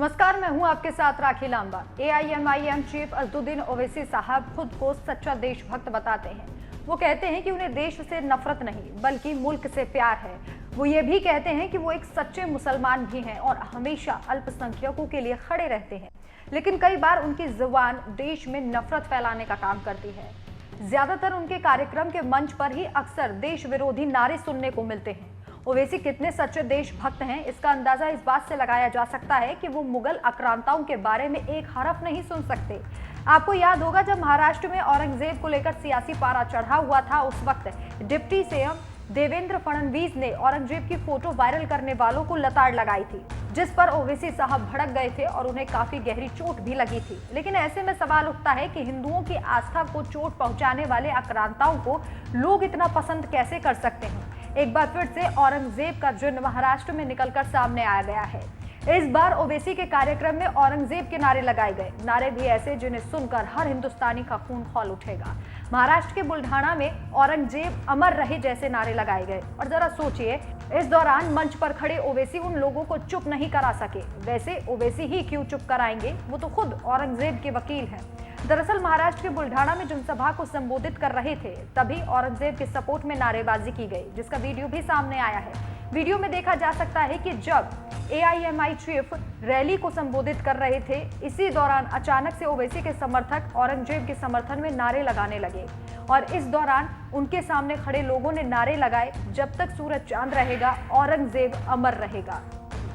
नमस्कार, मैं हूं आपके साथ राखी लांबा। AIMIM चीफ असदुद्दीन ओवैसी साहब खुद को सच्चा देशभक्त बताते हैं। वो कहते हैं कि उन्हें देश से नफरत नहीं बल्कि मुल्क से प्यार है। वो ये भी कहते हैं कि वो एक सच्चे मुसलमान भी हैं और हमेशा अल्पसंख्यकों के लिए खड़े रहते हैं। लेकिन कई बार उनकी जुबान देश में नफरत फैलाने का काम करती है। ज्यादातर उनके कार्यक्रम के मंच पर ही अक्सर देश विरोधी नारे सुनने को मिलते हैं। ओवैसी कितने सच्चे देशभक्त हैं, इसका अंदाजा इस बात से लगाया जा सकता है कि वो मुगल आक्रांताओं के बारे में एक हरफ नहीं सुन सकते। आपको याद होगा, जब महाराष्ट्र में औरंगजेब को लेकर सियासी पारा चढ़ा हुआ था, उस वक्त डिप्टी सीएम देवेंद्र फडणवीस ने औरंगजेब की फोटो वायरल करने वालों को लताड़ लगाई थी, जिस पर ओवैसी साहब भड़क गए थे और उन्हें काफी गहरी चोट भी लगी थी। लेकिन ऐसे में सवाल उठता है कि हिंदुओं की आस्था को चोट पहुंचाने वाले आक्रांताओं को लोग इतना पसंद कैसे कर सकते हैं। एक बार फिर से औरंगजेब का जुर्म महाराष्ट्र में निकलकर सामने आ गया है। इस बार ओवैसी के कार्यक्रम में औरंगजेब के नारे लगाए गए, नारे भी ऐसे जिन्हें सुनकर हर हिंदुस्तानी का खून खौल उठेगा। महाराष्ट्र के बुल्ढाना में औरंगजेब अमर रहे जैसे नारे लगाए गए। और जरा सोचिए, इस दौरान मंच पर खड़े ओवैसी उन लोगों को चुप नहीं करा सके। वैसे ओवैसी ही क्यों चुप कराएंगे, वो तो खुद औरंगजेब के वकील हैं। दरअसल महाराष्ट्र के बुल्ढाना में जनसभा को संबोधित कर रहे थे, तभी औरंगजेब के सपोर्ट में नारेबाजी की गई, जिसका वीडियो भी सामने आया है। वीडियो में देखा जा सकता है कि जब AIMI चीफ रैली को संबोधित कर रहे थे, इसी दौरान अचानक से ओवैसी के समर्थक औरंगजेब के समर्थन में नारे लगाने लगे। और इस दौरान उनके सामने खड़े लोगों ने नारे लगाए, जब तक सूरज चांद रहेगा औरंगजेब अमर रहेगा।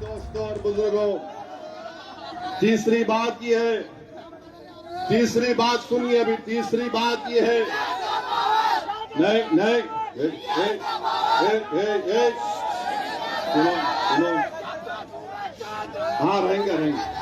दोस्तों और बुजुर्गों, तीसरी बात यह है, तीसरी बात सुनिए अभी। तीसरी बात यह है, नहीं सुनो, हाँ रहेंगे।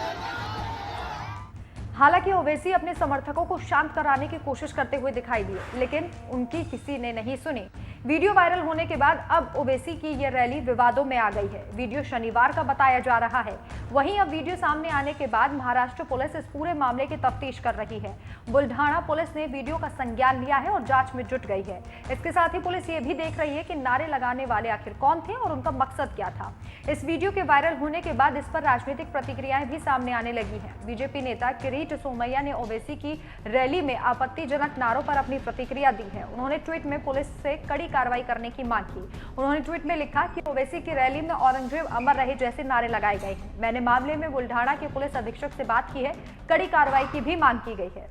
हालांकि ओवैसी अपने समर्थकों को शांत कराने की कोशिश करते हुए दिखाई दिए, लेकिन उनकी किसी ने नहीं सुनी। वीडियो वायरल होने के बाद अब ओवैसी की यह रैली विवादों में आ गई है। वीडियो शनिवार का बताया जा रहा है। वहीं अब वीडियो सामने आने के बाद महाराष्ट्र पुलिस इस पूरे मामले की तफ्तीश कर रही है। बुल्ढाना पुलिस ने वीडियो का संज्ञान लिया है और जांच में जुट गई है। इसके साथ ही पुलिस ये भी देख रही है कि नारे लगाने वाले आखिर कौन थे और उनका मकसद क्या था। इस वीडियो के वायरल होने के बाद इस पर राजनीतिक प्रतिक्रियाएं भी सामने आने लगी हैं। बीजेपी नेता किरीट सोमैया ने ओवैसी की रैली में आपत्तिजनक नारों पर अपनी प्रतिक्रिया दी है। उन्होंने ट्वीट में पुलिस से कड़ी कार्रवाई करने की मांग की। उन्होंने ट्वीट में लिखा कि ओवैसी की रैली में औरंगजेब अमर रहे जैसे नारे लगाए गए हैं। मैंने मामले में बुल्ढाना के पुलिस अधीक्षक से बात की है, कड़ी कार्रवाई की भी मांग की गई है।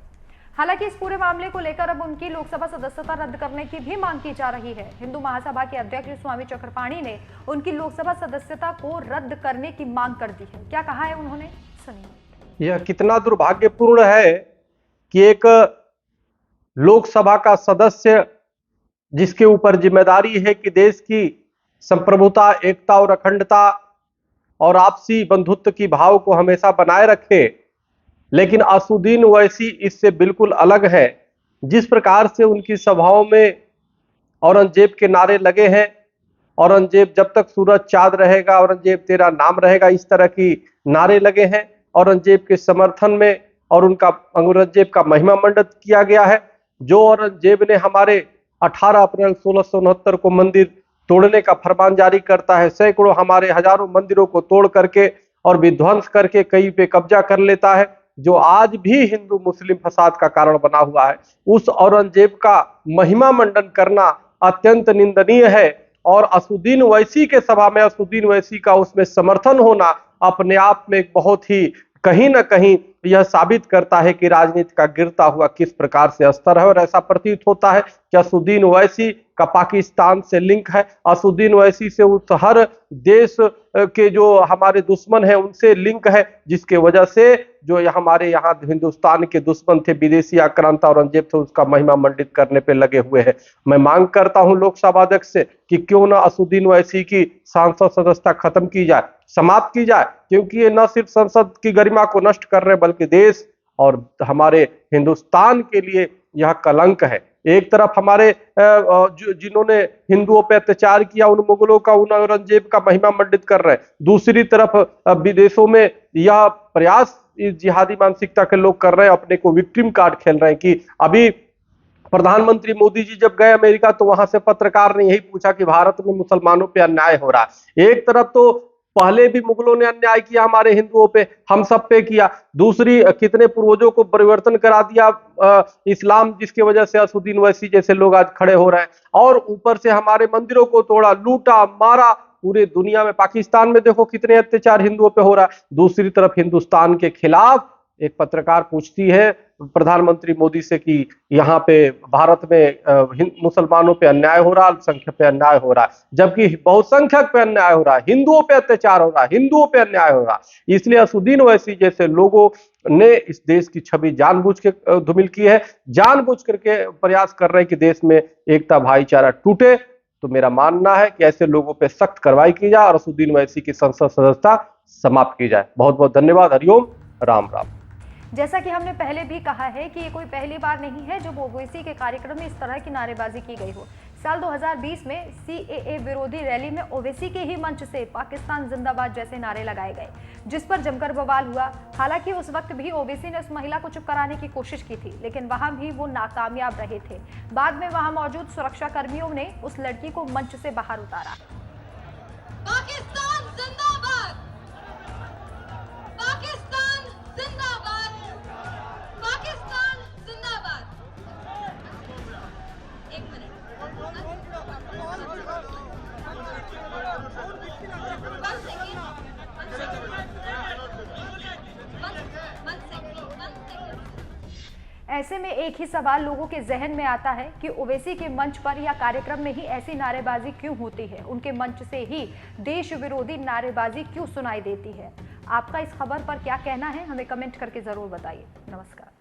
हालांकि इस पूरे मामले को लेकर अब उनकी लोकसभा सदस्यता रद्द करने की भी मांग की जा रही है। हिंदू महासभा के अध्यक्ष स्वामी चक्रपाणी ने उनकी लोकसभा सदस्यता को रद्द करने की मांग कर दी है। क्या कहा है उन्होंने, सुनिए। यह कितना दुर्भाग्यपूर्ण है कि एक लोकसभा का सदस्य, जिसके ऊपर जिम्मेदारी है कि देश की संप्रभुता, एकता और अखंडता और आपसी बंधुत्व की भाव को हमेशा बनाए रखे, लेकिन असदुद्दीन ओवैसी इससे बिल्कुल अलग है। जिस प्रकार से उनकी सभाओं में औरंगजेब के नारे लगे हैं, औरंगजेब जब तक सूरज चांद रहेगा, औरंगजेब तेरा नाम रहेगा, इस तरह की नारे लगे हैं औरंगजेब के समर्थन में, और उनका औरंगजेब का महिमा मंडित किया गया है। जो औरंगजेब ने हमारे 18 अप्रैल 1669 को मंदिर तोड़ने का फरमान जारी करता है, सैकड़ों हमारे हजारों मंदिरों को तोड़ करके और विध्वंस करके कई पे कब्जा कर लेता है, जो आज भी हिंदू मुस्लिम फसाद का कारण बना हुआ है, उस औरंगजेब का महिमा मंडन करना अत्यंत निंदनीय है। और असदुद्दीन ओवैसी के सभा में असदुद्दीन ओवैसी का उसमें समर्थन होना अपने आप में एक बहुत ही कहीं ना कहीं यह साबित करता है कि राजनीति का गिरता हुआ किस प्रकार से स्तर है। और ऐसा प्रतीत होता है कि असदुद्दीन ओवैसी का पाकिस्तान से लिंक है, असदुद्दीन ओवैसी से उस हर देश के जो हमारे दुश्मन हैं उनसे लिंक है, जिसके वजह से जो हमारे यहाँ हिंदुस्तान के दुश्मन थे, विदेशी आक्रांता औरंगजेब थे, उसका महिमा मंडित करने पे लगे हुए हैं। मैं मांग करता हूं लोकसभा अध्यक्ष से कि क्यों ना असदुद्दीन ओवैसी की सांसद सदस्यता खत्म की जाए, समाप्त की जाए, क्योंकि ये न सिर्फ संसद की गरिमा को नष्ट कर रहे बल्कि देश और हमारे हिंदुस्तान के लिए यह कलंक है। एक तरफ हमारे जिन्होंने हिंदुओं पे अत्याचार किया उन मुगलों का, उन औरंगजेब का महिमा मंडित कर रहे हैं, दूसरी तरफ विदेशों में यह प्रयास इस जिहादी मानसिकता के लोग कर रहे हैं, अपने को विक्टिम कार्ड खेल रहे हैं। कि अभी प्रधानमंत्री मोदी जी जब गए अमेरिका तो वहां से पत्रकार ने यही पूछा कि भारत में मुसलमानों पे अन्याय हो रहा है। एक तरफ तो पहले भी मुगलों ने अन्याय किया हमारे हिंदुओं पे, हम सब पे किया। दूसरी, कितने पूर्वजों को परिवर्तन करा दिया इस्लाम, जिसकी वजह से असुद्दीन ओवैसी जैसे लोग आज खड़े हो रहे हैं। और ऊपर से हमारे मंदिरों को तोड़ा, लूटा, मारा। पूरे दुनिया में, पाकिस्तान में देखो कितने अत्याचार हिंदुओं पे हो रहा है। दूसरी तरफ हिंदुस्तान के खिलाफ एक पत्रकार पूछती है प्रधानमंत्री मोदी से कि यहाँ पे भारत में मुसलमानों पे अन्याय हो रहा है, अल्पसंख्यक पे अन्याय हो रहा है, जबकि बहुसंख्यक पे अन्याय हो रहा है, हिंदुओं पे अत्याचार हो रहा है, हिंदुओं पे अन्याय हो रहा है। इसलिए असुद्दीन ओवैसी जैसे लोगों ने इस देश की छवि जानबूझ के धूमिल की है, जानबूझ करके प्रयास कर रहे हैं कि देश में एकता भाईचारा टूटे। तो मेरा मानना है कि ऐसे लोगों पे सख्त कार्रवाई की जाए और असुद्दीन ओवैसी की संसद सदस्यता समाप्त की जाए। बहुत बहुत धन्यवाद। हरिओम, राम राम। जैसा कि हमने पहले भी कहा है कि ये कोई पहली बार नहीं है जब ओवैसी के कार्यक्रम में इस तरह की नारेबाजी की गई हो। साल 2020 में सीएए विरोधी रैली में ओवैसी के ही मंच से पाकिस्तान जिंदाबाद जैसे नारे लगाए गए, जिस पर जमकर बवाल हुआ। हालांकि उस वक्त भी ओवैसी ने उस महिला को चुप कराने की कोशिश की थी, लेकिन वहां भी वो नाकामयाब रहे थे। बाद में वहां मौजूद सुरक्षा कर्मियों ने उस लड़की को मंच से बाहर उतारा। पाकिस्तान जिंदाबाद, पाकिस्तान जिंदाबाद, पाकिस्तान जिंदाबाद। एक मिनट, ऐसे में एक ही सवाल लोगों के जहन में आता है कि ओवैसी के मंच पर या कार्यक्रम में ही ऐसी नारेबाजी क्यों होती है, उनके मंच से ही देश विरोधी नारेबाजी क्यों सुनाई देती है। आपका इस खबर पर क्या कहना है, हमें कमेंट करके जरूर बताइए। नमस्कार।